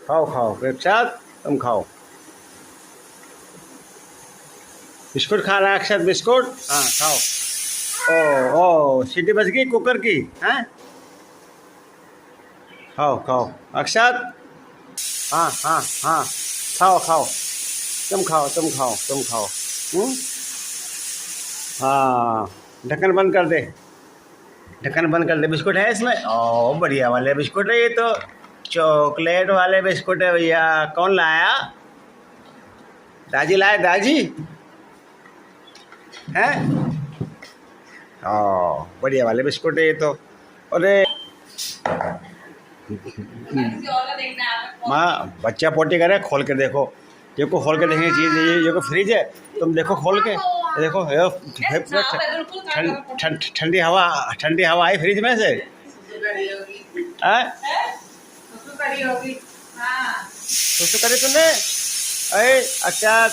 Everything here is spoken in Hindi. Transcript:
खाओ खाओ एक साथ, तुम खाओ। बिस्कुट खा रहा है अक्षत, बिस्कुट, हाँ खाओ। ओ ओ, सीटी बज गई कुकर की, हैं? खाओ खाओ अक्षत, हाँ हाँ हाँ, खाओ खाओ, तुम खाओ तुम खाओ तुम खाओ। हम्म। हाँ, ढक्कन बंद कर दे, ढक्कन बंद कर दे। बिस्कुट है इसमें, ओ बढ़िया वाले बिस्कुट है ये तो, चॉकलेट वाले बिस्कुट है भैया। कौन लाया? दाजी लाए, दाजी हैं? हाँ, बढ़िया वाले बिस्कुट है ये तो। अरे माँ, बच्चा पोटी करे, खोल के देखो। ये को खोल के देखने की चीज़ है ये को फ्रिज है। तुम देखो खोल के, देखो ठंडी हवा, ठंडी हवा आई फ्रिज में से। सुसु करे तूने? अरे अच्छा,